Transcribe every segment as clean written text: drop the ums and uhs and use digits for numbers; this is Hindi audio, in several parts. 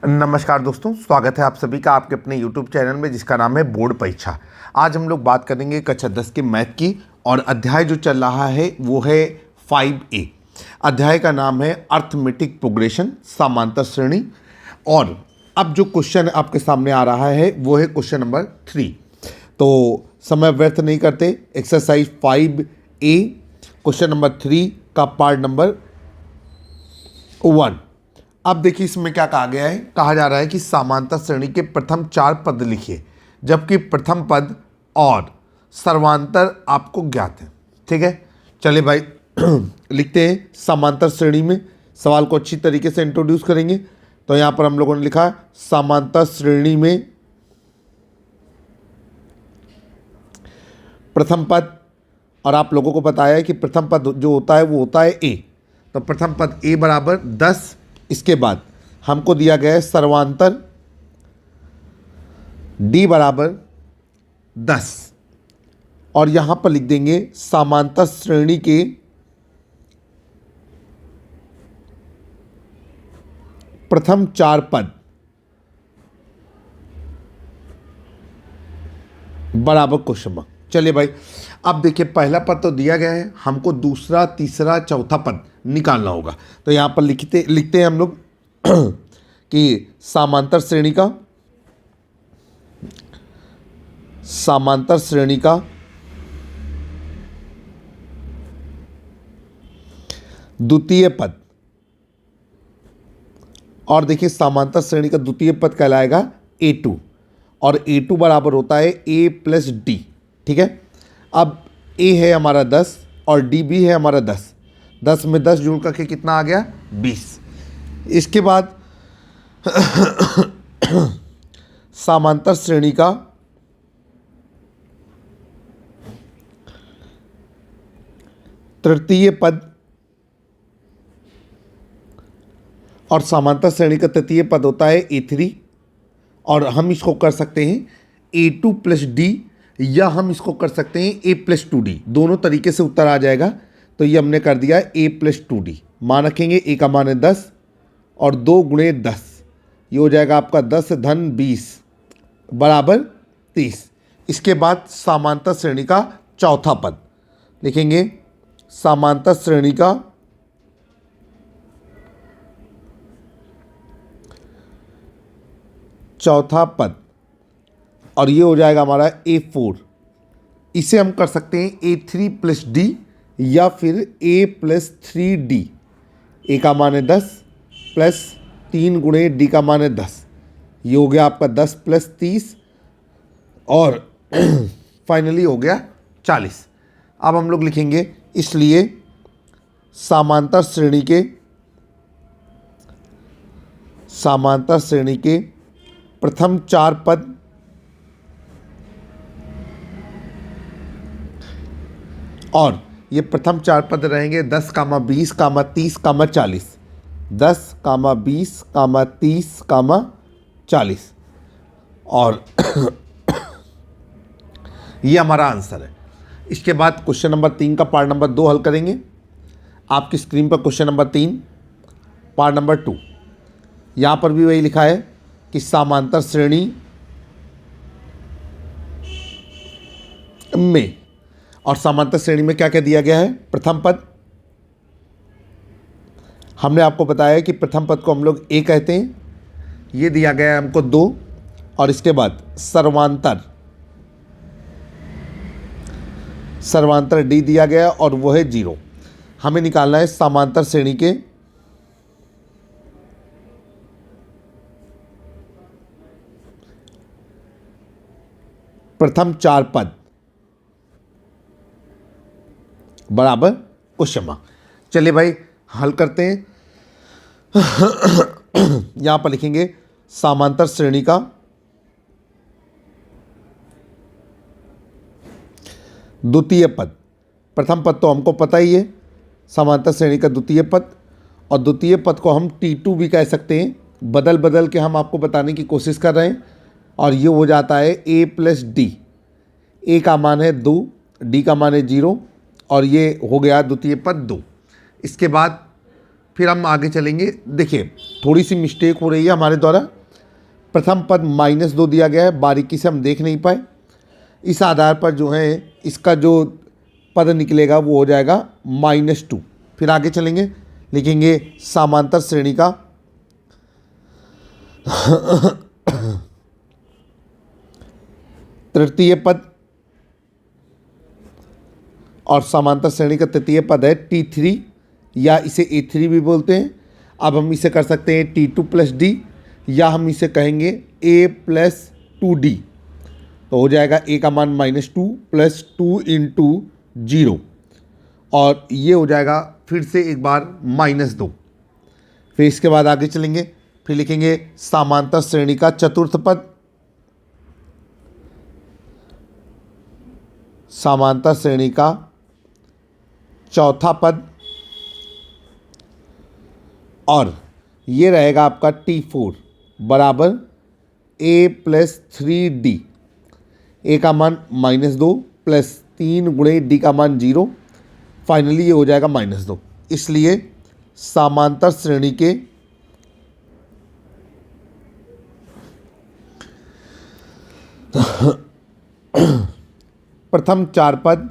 नमस्कार दोस्तों, स्वागत है आप सभी का आपके अपने YouTube चैनल में जिसका नाम है बोर्ड परीक्षा। आज हम लोग बात करेंगे कक्षा 10 के मैथ की और अध्याय जो चल रहा है वो है 5A। अध्याय का नाम है अर्थमेटिक प्रोग्रेशन, समांतर श्रेणी। और अब जो क्वेश्चन आपके सामने आ रहा है वो है क्वेश्चन नंबर 3। तो समय व्यर्थ नहीं करते, एक्सरसाइज 5A क्वेश्चन नंबर 3 का पार्ट नंबर 1। अब देखिए इसमें क्या कहा गया है। कहा जा रहा है कि समांतर श्रेणी के प्रथम 4 पद लिखिए जबकि प्रथम पद और सर्वांतर आपको ज्ञात है। ठीक है, चलिए भाई लिखते हैं। समांतर श्रेणी में सवाल को अच्छी तरीके से इंट्रोड्यूस करेंगे। तो यहाँ पर हम लोगों ने लिखा समांतर श्रेणी में प्रथम पद, और आप लोगों को बताया है कि प्रथम पद जो होता है वो होता है ए। तो प्रथम पद ए बराबर 10। इसके बाद हमको दिया गया है सर्वांतर डी बराबर 10, और यहां पर लिख देंगे समांतर श्रेणी के प्रथम 4 पद बराबर क्वेश्चन मार्क। चलिए भाई, अब देखिए पहला पद तो दिया गया है, हमको दूसरा, तीसरा, चौथा पद निकालना होगा। तो यहाँ पर लिखते हैं हम लोग कि समांतर श्रेणी का द्वितीय पद, और देखिए समांतर श्रेणी का द्वितीय पद कहलाएगा A2, और A2 बराबर होता है A प्लस डी। ठीक है, अब A है हमारा 10 और D भी है हमारा 10। 10 में 10 जोड़ करके कितना आ गया? 20। इसके बाद समांतर श्रेणी का तृतीय पद, और समांतर श्रेणी का तृतीय पद होता है A3, और हम इसको कर सकते हैं A2 प्लस डी, या हम इसको कर सकते हैं A प्लस 2D। दोनों तरीके से उत्तर आ जाएगा। तो ये हमने कर दिया A प्लस 2D। मान रखेंगे A का मान है 10 और 2 गुणे 10, ये हो जाएगा आपका 10 धन 20 बराबर 30। इसके बाद समांतर श्रेणी का चौथा पद लिखेंगे। समांतर श्रेणी का चौथा पद, और ये हो जाएगा हमारा A4। इसे हम कर सकते हैं A3 प्लस डी या फिर A प्लस 3D। A का मान है 10 प्लस 3 गुणे D का मान है 10, ये हो गया आपका 10 प्लस 30, और फाइनली हो गया 40। अब हम लोग लिखेंगे, इसलिए समांतर श्रेणी के प्रथम 4 पद और ये प्रथम 4 पद रहेंगे 10, 20, 30, 40। 10, 20, 30, 40, और ये हमारा आंसर है। इसके बाद क्वेश्चन नंबर 3 का पार्ट नंबर 2 हल करेंगे। आपकी स्क्रीन पर क्वेश्चन नंबर 3 पार्ट नंबर 2। यहाँ पर भी वही लिखा है कि समांतर श्रेणी में, और समांतर श्रेणी में क्या क्या दिया गया है? प्रथम पद, हमने आपको बताया कि प्रथम पद को हम लोग A कहते हैं, ये दिया गया है हमको 2, और इसके बाद सर्वांतर D दिया गया और वो है 0। हमें निकालना है समांतर श्रेणी के प्रथम 4 पद बराबर क्वेश्चन मार्क। चलिए भाई हल करते हैं। यहां पर लिखेंगे समांतर श्रेणी का द्वितीय पद। प्रथम पद तो हमको पता ही है, समांतर श्रेणी का द्वितीय पद, और द्वितीय पद को हम T2 भी कह सकते हैं। बदल बदल के हम आपको बताने की कोशिश कर रहे हैं, और ये हो जाता है A प्लस डी। A का मान है 2, D का मान है 0, और ये हो गया द्वितीय पद 2। इसके बाद फिर हम आगे चलेंगे। देखिए थोड़ी सी मिस्टेक हो रही है हमारे द्वारा। प्रथम पद -2 दिया गया है, बारीकी से हम देख नहीं पाए। इस आधार पर जो है इसका जो पद निकलेगा वो हो जाएगा -2। फिर आगे चलेंगे, लिखेंगे समांतर श्रेणी का तृतीय पद, और समांतर श्रेणी का तृतीय पद है T3 या इसे A3 भी बोलते हैं। अब हम इसे कर सकते हैं T2 + D, या हम इसे कहेंगे A + 2D। तो हो जाएगा A का मान -2 + 2 × 0, और ये हो जाएगा फिर से एक बार -2। फिर इसके बाद आगे चलेंगे, फिर लिखेंगे समांतर श्रेणी का चतुर्थ पद, समांतर श्रेणी का चौथा पद, और ये रहेगा आपका T4 बराबर A + 3D। A का मान -2 + 3 × D का मान 0, फाइनली ये हो जाएगा -2। इसलिए समांतर श्रेणी के प्रथम 4 पद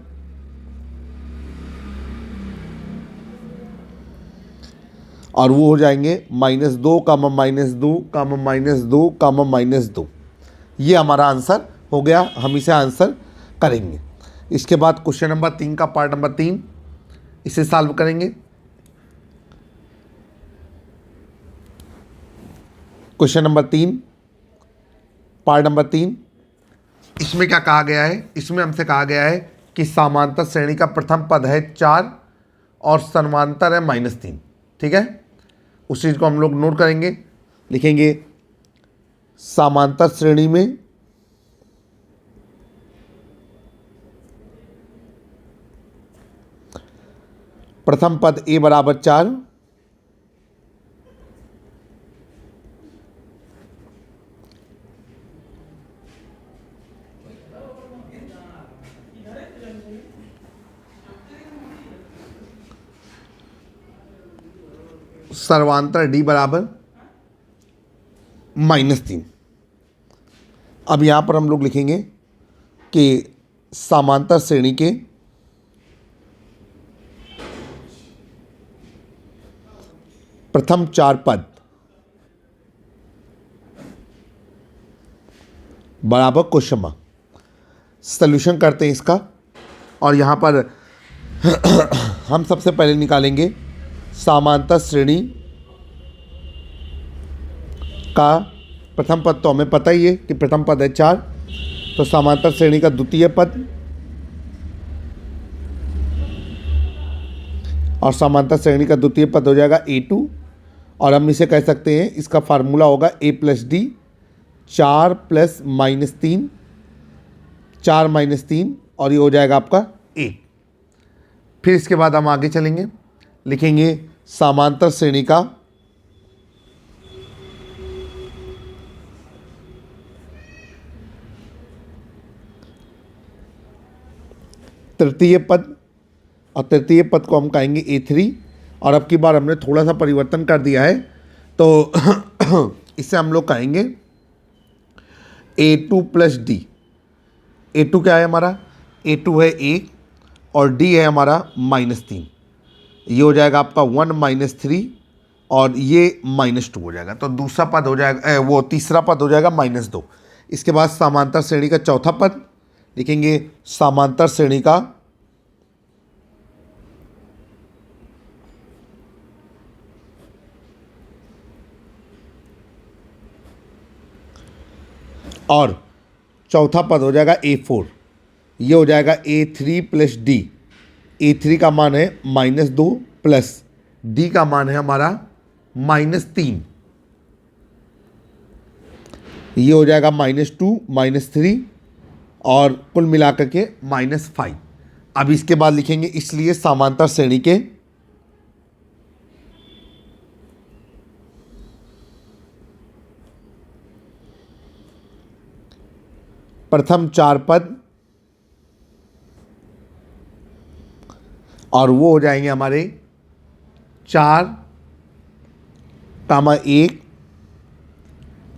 और वो हो जाएंगे -2, -2, -2, -2। ये हमारा आंसर हो गया। हम इसे आंसर करेंगे। इसके बाद क्वेश्चन नंबर 3 का पार्ट नंबर 3 इसे सॉल्व करेंगे। क्वेश्चन नंबर 3 पार्ट नंबर 3, इसमें क्या कहा गया है? इसमें हमसे कहा गया है कि समांतर श्रेणी का प्रथम पद है 4 और समांतर है -3। ठीक है, उस चीज़ को हम लोग नोट करेंगे। लिखेंगे समांतर श्रेणी में प्रथम पद A बराबर 4, सर्वांतर D बराबर -3। अब यहाँ पर हम लोग लिखेंगे कि समांतर श्रेणी के प्रथम 4 पद बराबर क्वेश्चन मार्क। सॉल्यूशन करते हैं इसका, और यहाँ पर हम सबसे पहले निकालेंगे समांतर श्रेणी का प्रथम पद। तो हमें पता ही है कि प्रथम पद है 4, तो समांतर श्रेणी का द्वितीय पद और समांतर श्रेणी का द्वितीय पद हो जाएगा A2, और हम इसे कह सकते हैं, इसका फार्मूला होगा A + D, 4 + -3, 4 - 3, और ये हो जाएगा आपका 1। फिर इसके बाद हम आगे चलेंगे, लिखेंगे समांतर श्रेणी का तृतीय पद, और तृतीय पद को हम कहेंगे A3, और अब की बार हमने थोड़ा सा परिवर्तन कर दिया है, तो इसे हम लोग कहेंगे A2 + D। A2 क्या है हमारा? A2 है 1 और D है हमारा -3। ये हो जाएगा आपका 1 - 3, और ये -2 हो जाएगा। तो दूसरा पद हो जाएगा, वो तीसरा पद हो जाएगा -2। इसके बाद समांतर श्रेणी का चौथा पद, लिखेंगे समांतर श्रेणी का और चौथा पद हो जाएगा A4। ये हो जाएगा A3 + D। A3 का मान है -2 प्लस D का मान है हमारा -3। ये हो जाएगा -2 -3, और कुल मिलाकर के -5। अब इसके बाद लिखेंगे, इसलिए समांतर श्रेणी के प्रथम 4 पद, और वो हो जाएंगे हमारे 4 कामा 1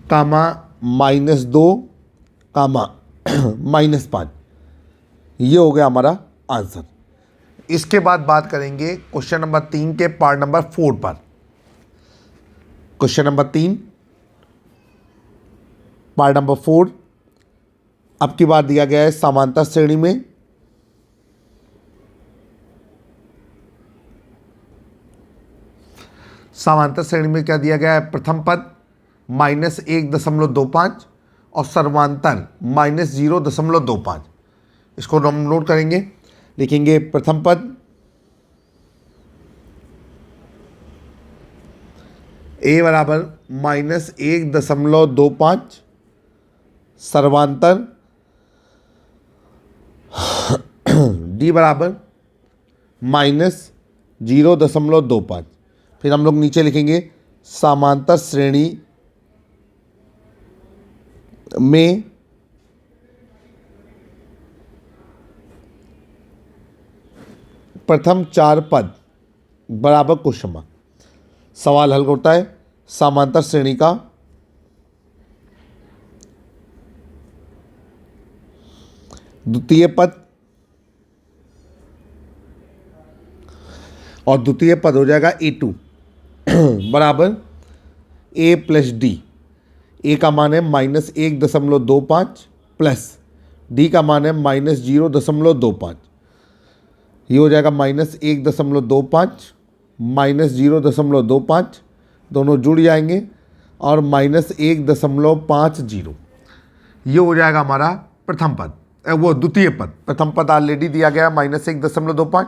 कामा -2 कामा -5, ये हो गया हमारा आंसर। इसके बाद बात करेंगे क्वेश्चन नंबर 3 के पार्ट नंबर 4 पर। क्वेश्चन नंबर 3 पार्ट नंबर 4 अब की बार दिया गया है समांतर श्रेणी में समांतर श्रेणी में क्या दिया गया है, प्रथम पद -1.25 और सर्वांतर -0.25। इसको हम नोट करेंगे, लिखेंगे प्रथम पद a बराबर -1.25 सर्वांतर d बराबर -0.25। फिर हम लोग नीचे लिखेंगे समांतर श्रेणी में प्रथम 4 पद बराबर क्वेश्चन मार्क। सवाल हल होता है समांतर श्रेणी का द्वितीय पद, और द्वितीय पद हो जाएगा A2 बराबर A प्लस डी। ए का मान है -1.25 प्लस डी का मान है -0.25। ये हो जाएगा -1.25 -0.25, दोनों जुड़ जाएंगे और -1.50। ये हो जाएगा हमारा प्रथम पद, वो द्वितीय पद। प्रथम पद ऑलरेडी दिया गया -1.25।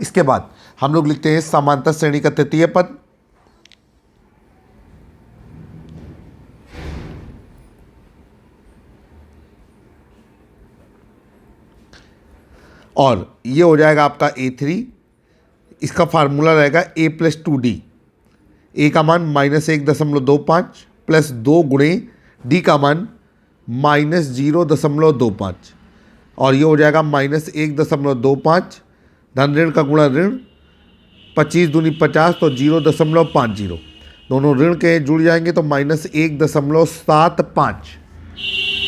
इसके बाद हम लोग लिखते हैं समांतर श्रेणी का तृतीय पद, और ये हो जाएगा आपका A3। इसका फार्मूला रहेगा A प्लस 2D। ए का मान -1.25 प्लस 2 गुणे डी का मान -0.25, और ये हो जाएगा -1.25 धन ऋण का गुणा ऋण, 25 दूनी 50 तो 0.50, दोनों ऋण के जुड़ जाएंगे तो -1.75।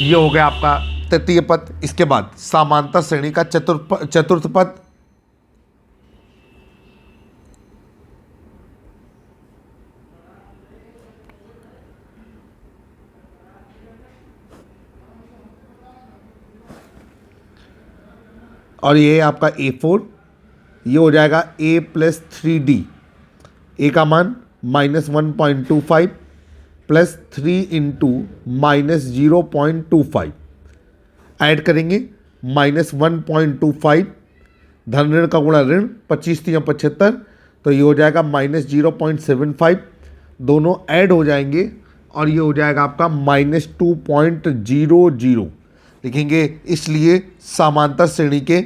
ये हो गया आपका तृतीय पद। इसके बाद समांतर श्रेणी का चतुर्थ पद, और ये आपका A4। ये हो जाएगा A प्लस 3D। ए का मान -1.25 प्लस 3 इंटू -0.25, ऐड करेंगे -1.25 धन ऋण का गुणा ऋण, 25 3 75, तो ये हो जाएगा -0.75, दोनों ऐड हो जाएंगे और ये हो जाएगा आपका -2.00 लिखेंगे। इसलिए समांतर श्रेणी के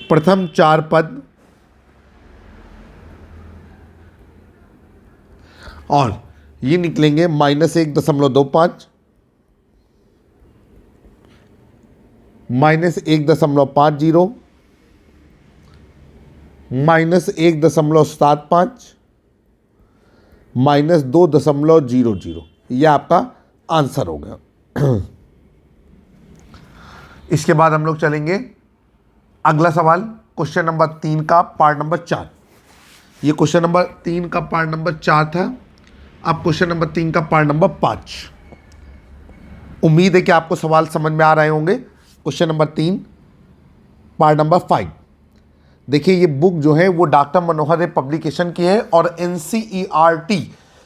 प्रथम 4 पद और ये निकलेंगे -1.25 -1.50 -1.75 -2.00। ये आपका आंसर हो गया। इसके बाद हम लोग चलेंगे अगला सवाल, क्वेश्चन नंबर 3 का पार्ट नंबर 4। ये क्वेश्चन नंबर 3 का पार्ट नंबर 4 था। अब क्वेश्चन नंबर 3 का पार्ट नंबर 5। उम्मीद है कि आपको सवाल समझ में आ रहे होंगे। Question number 3 part number 5। देखिए, ये बुक जो है वो डॉक्टर मनोहर रे पब्लिकेशन की है और NCERT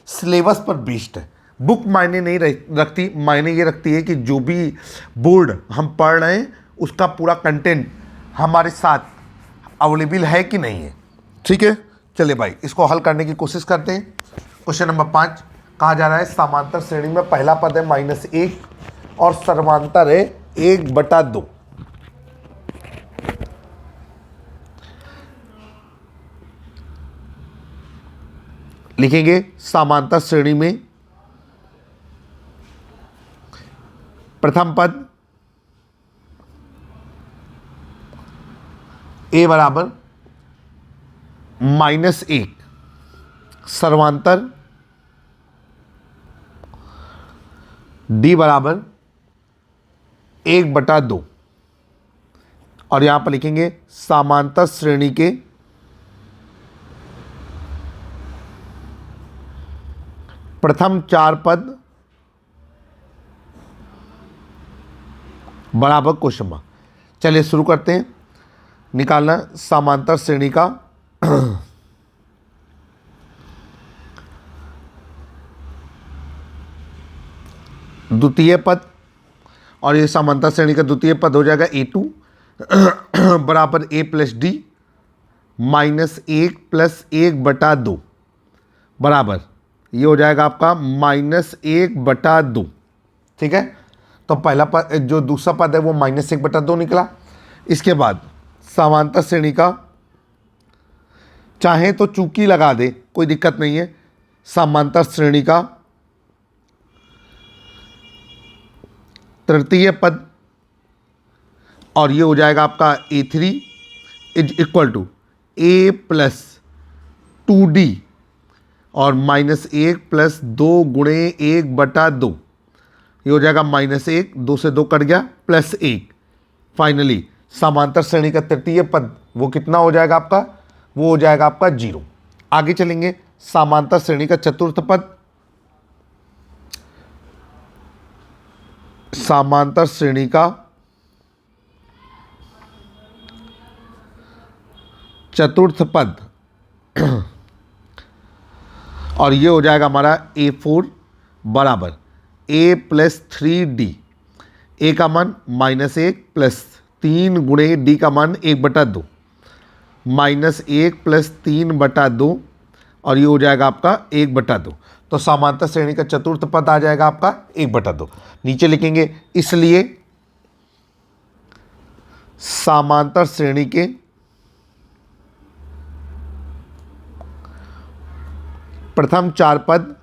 सिलेबस पर बेस्ड है। बुक मायने नहीं रखती, मायने ये रखती है कि जो भी बोर्ड हम पढ़ रहे हैं उसका पूरा कंटेंट हमारे साथ अवेलेबल है कि नहीं है। ठीक है, चलिए भाई इसको हल करने की कोशिश करते हैं। क्वेश्चन नंबर 5 कहा जा रहा है समांतर श्रेणी में पहला पद है -1 और सर्वांतर है 1/2। लिखेंगे समांतर श्रेणी में प्रथम पद A बराबर -1 सर्वांतर D बराबर 1/2 और यहां पर लिखेंगे समांतर श्रेणी के प्रथम 4 पद बराबर क्वेश्चन मार्क। चलिए शुरू करते हैं निकालना समांतर श्रेणी का द्वितीय पद, और ये समांतर श्रेणी का द्वितीय पद हो जाएगा A2 बराबर A + D -1 + 1/2 बराबर ये हो जाएगा आपका -1/2। ठीक है, तो पहला पद जो दूसरा पद है वो -1/2 निकला। इसके बाद समांतर श्रेणी का, चाहे तो चूकी लगा दे कोई दिक्कत नहीं है, समांतर श्रेणी का तृतीय पद, और ये हो जाएगा आपका A3 = A + 2D और -1 + 2 × 1/2 ये हो जाएगा -1, 2 से 2 कट गया, +1। फाइनली समांतर श्रेणी का तृतीय पद वो कितना हो जाएगा आपका, वो हो जाएगा आपका 0। आगे चलेंगे समांतर श्रेणी का चतुर्थ पद, समांतर श्रेणी का चतुर्थ पद और ये हो जाएगा हमारा A4 बराबर A + 3D, A का मान -1 + 3 × D का मान 1/2 -1 + 3/2 और ये हो जाएगा आपका 1/2। तो समांतर श्रेणी का चतुर्थ पद आ जाएगा आपका 1/2। नीचे लिखेंगे इसलिए समांतर श्रेणी के प्रथम 4 पद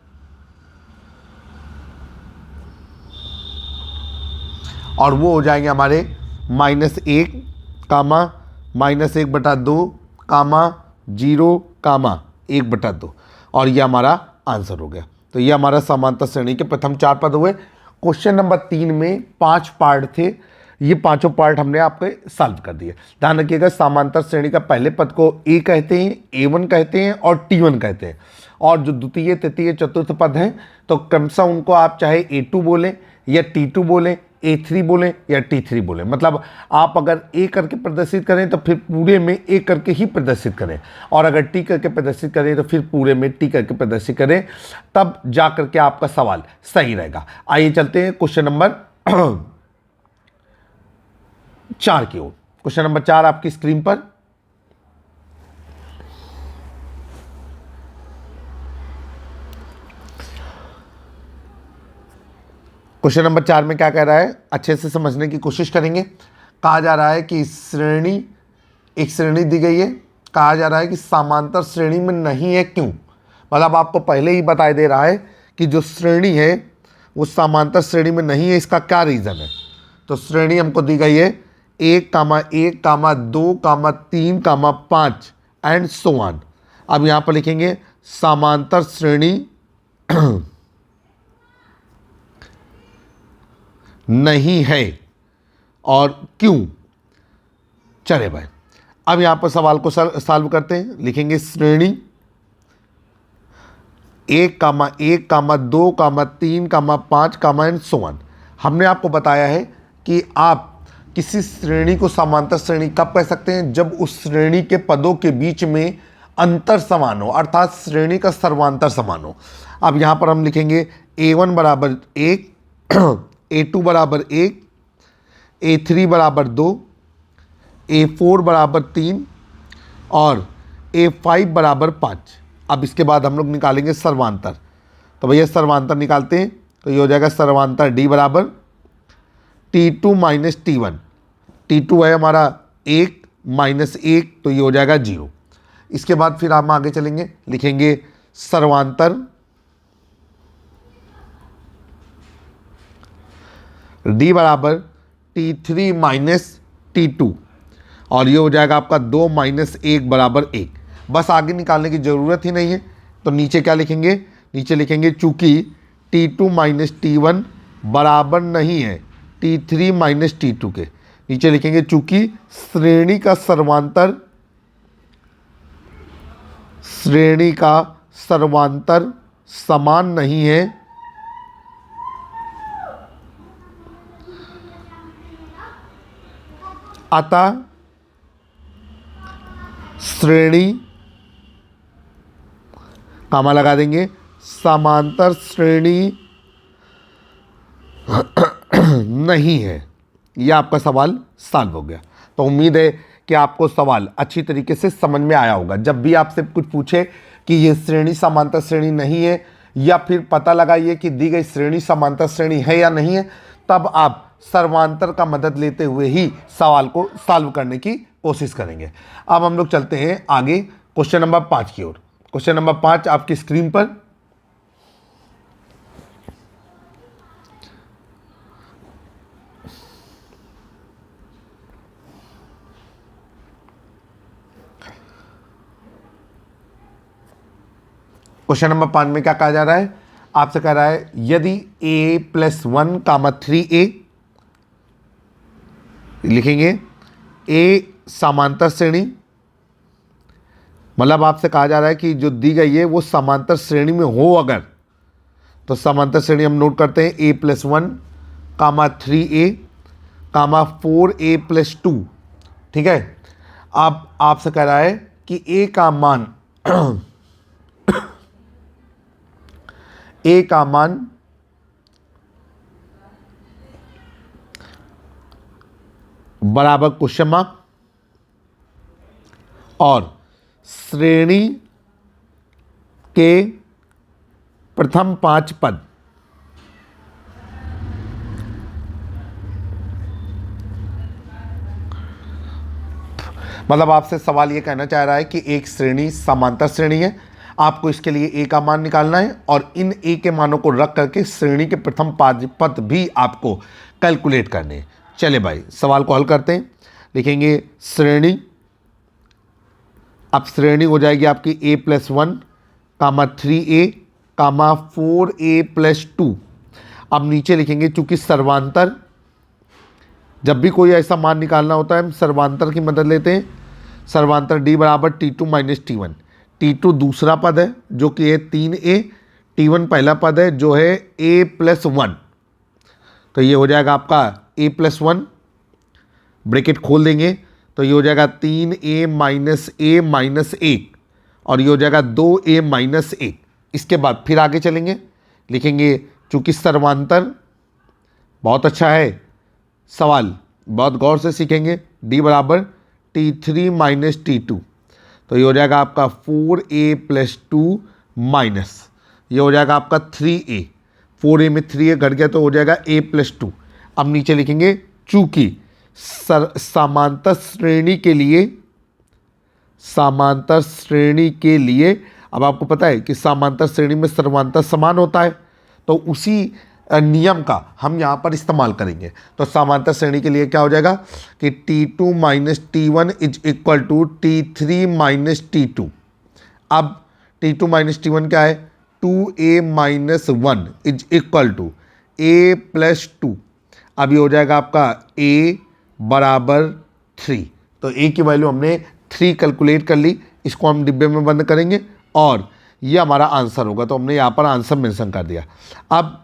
और वो हो जाएंगे हमारे -1, -1/2, 0, 1/2 और ये हमारा आंसर हो गया। तो ये हमारा समांतर श्रेणी के प्रथम 4 पद हुए। क्वेश्चन नंबर 3 में 5 पार्ट थे, ये पांचों पार्ट हमने आपके सॉल्व कर दिए। ध्यान रखिएगा समांतर श्रेणी का पहले पद को A कहते हैं, A1 कहते हैं और T1 कहते हैं, और जो द्वितीय तृतीय चतुर्थ पद हैं तो क्रमशः उनको आप चाहे A2 बोलें या T2 बोलें, A3 बोलें या T3 बोलें। मतलब आप अगर A करके प्रदर्शित करें तो फिर पूरे में A करके ही प्रदर्शित करें, और अगर T करके प्रदर्शित करें तो फिर पूरे में T करके प्रदर्शित करें, तब जा करके आपका सवाल सही रहेगा। आइए चलते हैं क्वेश्चन नंबर 4 की ओर। क्वेश्चन नंबर 4 आपकी स्क्रीन पर। क्वेश्चन नंबर 4 में क्या कह रहा है, अच्छे से समझने की कोशिश करेंगे। कहा जा रहा है कि एक श्रेणी दी गई है, कहा जा रहा है कि समांतर श्रेणी में नहीं है, क्यों? मतलब आपको पहले ही बताई दे रहा है कि जो श्रेणी है वो समांतर श्रेणी में नहीं है, इसका क्या रीज़न है। तो श्रेणी हमको दी गई है 1, 1, 2, 3, 5 एंड सो ऑन। अब यहाँ पर लिखेंगे समांतर श्रेणी नहीं है और क्यों। चले भाई, अब यहां पर सवाल को सॉल्व करते हैं। लिखेंगे श्रेणी 1, 1, 2, 3, 5 एंड सो ऑन। हमने आपको बताया है कि आप किसी श्रेणी को समांतर श्रेणी कब कह सकते हैं, जब उस श्रेणी के पदों के बीच में अंतर समान हो, अर्थात श्रेणी का सर्वांतर समान हो। अब यहां पर हम लिखेंगे A1 बराबर 1, A2 बराबर 1, A3 बराबर 2, A4 बराबर 3 और A5 बराबर 5। अब इसके बाद हम लोग निकालेंगे सर्वांतर। तो भैया सर्वांतर निकालते हैं, तो ये हो जाएगा सर्वांतर D बराबर T2 माइनस T1। T2 है हमारा 1 माइनस 1, तो ये हो जाएगा 0। इसके बाद फिर हम आगे चलेंगे, लिखेंगे सर्वांतर D बराबर T3 माइनस T2 और ये हो जाएगा आपका 2 माइनस 1 बराबर 1। बस आगे निकालने की ज़रूरत ही नहीं है। तो नीचे क्या लिखेंगे, नीचे लिखेंगे चूँकि T2 माइनस T1 बराबर नहीं है T3 माइनस T2 के। नीचे लिखेंगे चूँकि श्रेणी का सर्वांतर समान नहीं है, अतः श्रेणी, कामा लगा देंगे, समांतर श्रेणी नहीं है। यह आपका सवाल सॉल्व हो गया। तो उम्मीद है कि आपको सवाल अच्छी तरीके से समझ में आया होगा। जब भी आपसे कुछ पूछे कि ये श्रेणी समांतर श्रेणी नहीं है, या फिर पता लगाइए कि दी गई श्रेणी समांतर श्रेणी है या नहीं है, तब आप सर्वांतर का मदद लेते हुए ही सवाल को सॉल्व करने की कोशिश करेंगे। अब हम लोग चलते हैं आगे क्वेश्चन नंबर 5 की ओर। क्वेश्चन नंबर 5 आपकी स्क्रीन पर। क्वेश्चन नंबर 5 में क्या कहा जा रहा है, आपसे कह रहा है यदि a+1 3a, लिखेंगे a समांतर श्रेणी, मतलब आपसे कहा जा रहा है कि जो दी गई है वो समांतर श्रेणी में हो अगर, तो समांतर श्रेणी हम नोट करते हैं a+1 3a 4a+2। ठीक है। अब आपसे कह रहा है कि a का मान बराबर क्वेश्चन मार्क और श्रेणी के प्रथम 5 पद, मतलब आपसे सवाल ये कहना चाह रहा है कि एक श्रेणी समांतर श्रेणी है, आपको इसके लिए ए का मान निकालना है और इन ए के मानों को रख करके श्रेणी के प्रथम 5 पद भी आपको कैलकुलेट करने हैं। चले भाई सवाल को हल करते हैं। लिखेंगे श्रेणी, अब श्रेणी हो जाएगी आपकी a+1 3a 4a+2। अब नीचे लिखेंगे चूंकि सर्वांतर, जब भी कोई ऐसा मान निकालना होता है हम सर्वांतर की मदद लेते हैं। सर्वांतर d बराबर T2 माइनस T1। T2 दूसरा पद है जो कि है 3a, T1 पहला पद है जो है a+1। तो ये हो जाएगा आपका a+1, ब्रैकेट खोल देंगे तो ये हो जाएगा 3a माइनस a माइनस 1 और ये हो जाएगा 2a माइनस 1। इसके बाद फिर आगे चलेंगे, लिखेंगे चूँकि सर्वांतर, बहुत अच्छा है सवाल, बहुत गौर से सीखेंगे। d बराबर T3 माइनस T2, तो ये हो जाएगा आपका 4a+2 माइनस, ये हो जाएगा आपका 3a, 4a में 3a घट गया तो हो जाएगा a+2। अब नीचे लिखेंगे चूँकि समांतर श्रेणी के लिए, अब आपको पता है कि समांतर श्रेणी में सर्वांतर समान होता है, तो उसी नियम का हम यहाँ पर इस्तेमाल करेंगे। तो समांतर श्रेणी के लिए क्या हो जाएगा कि T2 minus T1 is equal to T3 minus T2। अब T2 माइनस T1 क्या है, 2a minus 1 is equal to a+2। अब ये हो जाएगा आपका a बराबर 3। तो a की वैल्यू हमने 3 कैलकुलेट कर ली, इसको हम डिब्बे में बंद करेंगे और ये हमारा आंसर होगा। तो हमने यहाँ पर आंसर मेंशन कर दिया। अब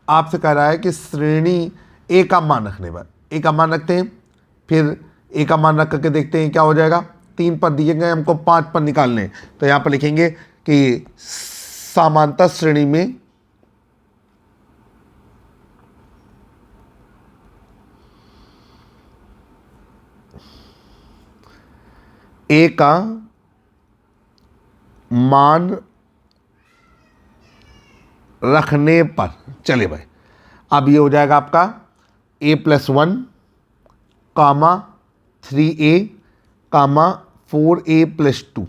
आपसे कह रहा है कि श्रेणी a का मान रखने पर, a का मान रखते हैं, फिर a का मान रख करके देखते हैं क्या हो जाएगा। 3 पद दिए गए, हमको 5 पद निकालने हैं। तो यहाँ पर लिखेंगे कि समांतर श्रेणी में a का मान रखने पर, चले भाई अब ये हो जाएगा आपका a+1 3a 4a+2।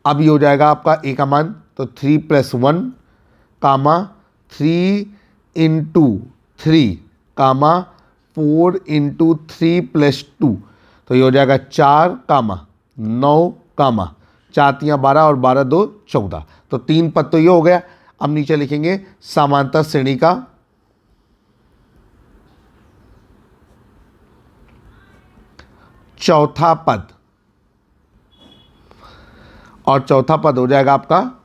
अब ये हो जाएगा आपका a का मान, तो 3+1 3 इंटू 3 4 इंटू 3+2, तो ये हो जाएगा 4 9 4 3 12 और 12 2 14। तो 3 पद तो ये हो गया। अब नीचे लिखेंगे समांतर श्रेणी का चौथा पद, और चौथा पद हो जाएगा आपका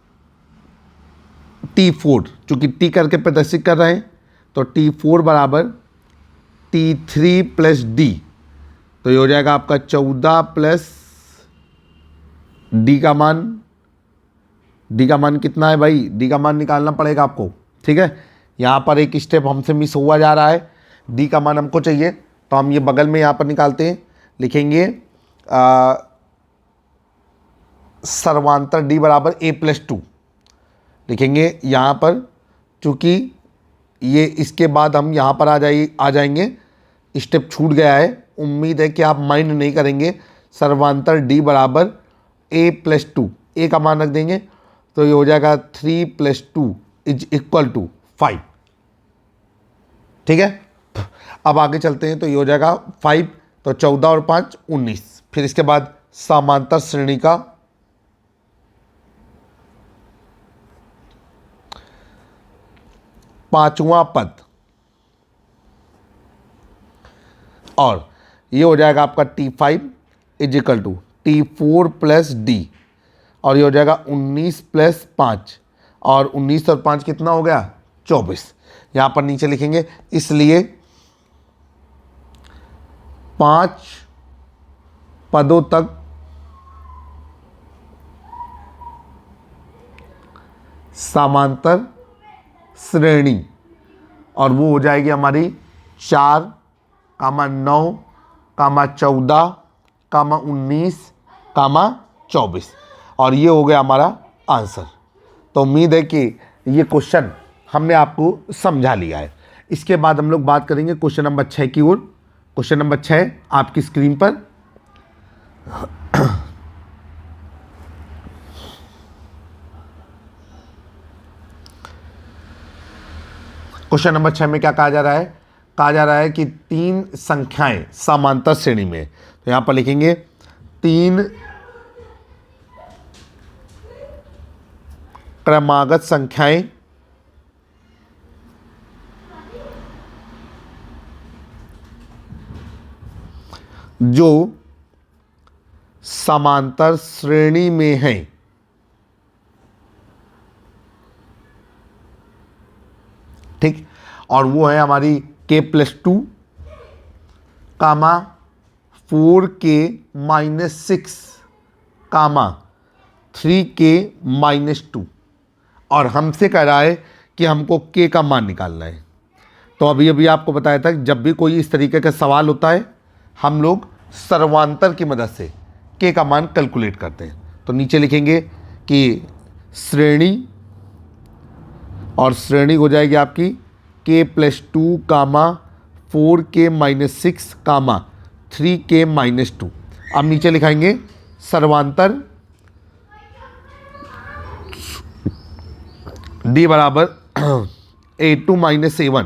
T4, चूंकि T करके प्रदर्शित कर रहे हैं तो T4 बराबर T3 प्लस D, तो ये हो जाएगा आपका 14 प्लस D का मान कितना है भाई? D का मान निकालना पड़ेगा आपको, ठीक है। यहाँ पर एक स्टेप हमसे मिस हुआ जा रहा है, D का मान हमको चाहिए, तो हम ये बगल में यहाँ पर निकालते हैं। लिखेंगे सर्वांतर D बराबर A प्लस 2 लिखेंगे यहाँ पर, चूँकि ये इसके बाद हम यहाँ पर आ जाएंगे, स्टेप छूट गया है। उम्मीद है कि आप माइंड नहीं करेंगे। सर्वांतर D बराबर A प्लस 2, A का मान रख देंगे तो ये हो जाएगा 3 प्लस 2 इज इक्वल टू 5, ठीक है। अब आगे चलते हैं तो ये हो जाएगा 5, तो 14 और 5 19। फिर इसके बाद समांतर श्रेणी का पांचवा पद, और ये हो जाएगा आपका T5 is equal to T4 plus D, और ये हो जाएगा 19 प्लस 5, और 19 और 5 कितना हो गया? 24। यहाँ पर नीचे लिखेंगे, इसलिए 5 पदों तक समांतर श्रेणी, और वो हो जाएगी हमारी 4, 9, 14, 19, 24, और ये हो गया हमारा आंसर। तो उम्मीद है कि ये क्वेश्चन हमने आपको समझा लिया है। इसके बाद हम लोग बात करेंगे क्वेश्चन नंबर 6 की ओर। क्वेश्चन नंबर 6 आपकी स्क्रीन पर। क्वेश्चन नंबर 6 में क्या कहा जा रहा है? कहा जा रहा है कि 3 संख्याएं समांतर श्रेणी में, तो यहां पर लिखेंगे 3 क्रमागत संख्याएं जो समांतर श्रेणी में हैं, ठीक, और वो है हमारी k plus 2, 4k minus 6, 3k minus 2, और हमसे कह रहा है कि हमको k का मान निकालना है। तो अभी आपको बताया था कि जब भी कोई इस तरीके का सवाल होता है हम लोग सर्वांतर की मदद से k का मान कैलकुलेट करते हैं। तो नीचे लिखेंगे कि श्रेणी, और श्रेणी हो जाएगी आपकी k plus 2, 4k minus 6, 3k minus 2। अब नीचे लिखाएंगे सर्वांतर D बराबर A2 माइनस A1,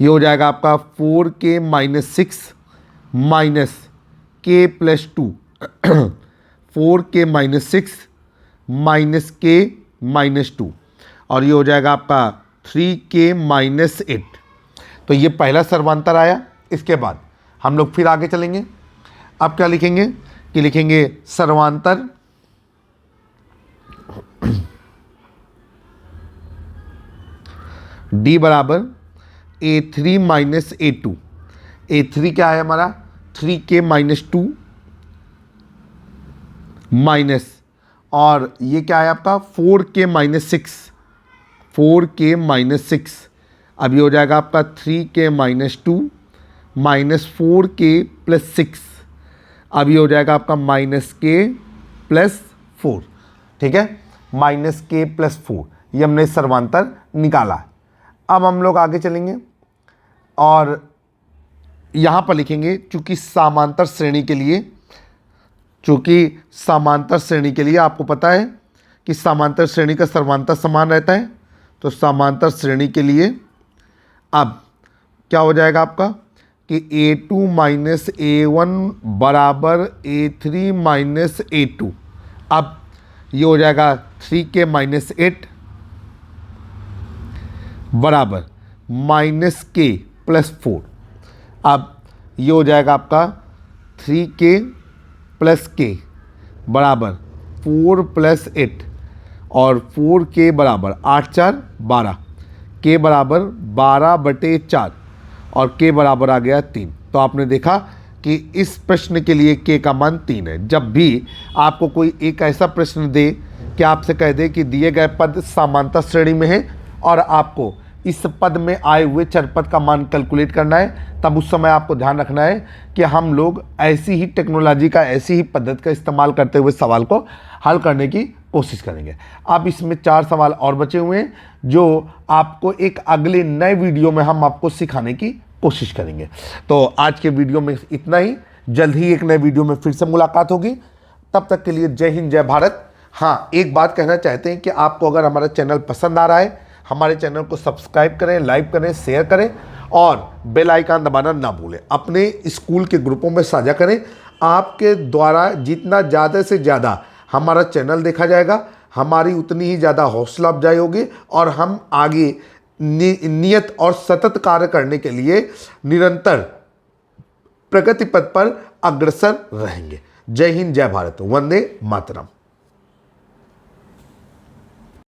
ये हो जाएगा आपका 4k minus 6 minus k plus 2, 4k minus 6 minus k minus 2, और ये हो जाएगा आपका 3k माइनस 8। तो ये पहला सर्वांतर आया। इसके बाद हम लोग फिर आगे चलेंगे। अब क्या लिखेंगे कि लिखेंगे सर्वांतर D बराबर A3 माइनस A2। A3 क्या है हमारा? 3k माइनस 2 माइनस, और ये क्या है आपका? 4k minus 6, 4k minus 6। अब ये हो जाएगा आपका 3k minus 2 minus 4k plus 6। अब ये हो जाएगा आपका माइनस k प्लस 4, ठीक है, माइनस k प्लस 4। ये हमने सर्वांतर निकाला। अब हम लोग आगे चलेंगे और यहाँ पर लिखेंगे चूँकि समांतर श्रेणी के लिए आपको पता है कि समांतर श्रेणी का सर्वांतर समान रहता है। तो समांतर श्रेणी के लिए अब क्या हो जाएगा आपका कि A2 माइनस A1 बराबर A3 माइनस A2। अब ये हो जाएगा 3k माइनस 8 बराबर माइनस के प्लस 4। अब ये हो जाएगा आपका 3k प्लस के बराबर 4 प्लस 8 और 4k बराबर 8 4 12, k बराबर 12/4 और k बराबर आ गया 3। तो आपने देखा कि इस प्रश्न के लिए k का मान 3 है। जब भी आपको कोई एक ऐसा प्रश्न दे कि आपसे कह दे कि दिए गए पद समांतर श्रेणी में है और आपको इस पद में आए हुए चर पद का मान कैलकुलेट करना है, तब उस समय आपको ध्यान रखना है कि हम लोग ऐसी ही टेक्नोलॉजी का, ऐसी ही पद्धति का इस्तेमाल करते हुए सवाल को हल करने की कोशिश करेंगे। अब इसमें 4 सवाल और बचे हुए हैं जो आपको एक अगले नए वीडियो में हम आपको सिखाने की कोशिश करेंगे। तो आज के वीडियो में इतना ही। जल्द ही एक नए वीडियो में फिर से मुलाकात होगी। तब तक के लिए जय हिंद, जय भारत। हाँ, एक बात कहना चाहते हैं कि आपको अगर हमारा चैनल पसंद आ रहा है, हमारे चैनल को सब्सक्राइब करें, लाइक करें, शेयर करें और बेल आइकन दबाना ना भूलें। अपने स्कूल के ग्रुपों में साझा करें। आपके द्वारा जितना ज़्यादा से ज़्यादा हमारा चैनल देखा जाएगा, हमारी उतनी ही ज़्यादा हौसला अफजाई होगी और हम आगे नियत और सतत कार्य करने के लिए निरंतर प्रगति पथ पर अग्रसर रहेंगे। जय हिंद, जय भारत, वंदे मातरम।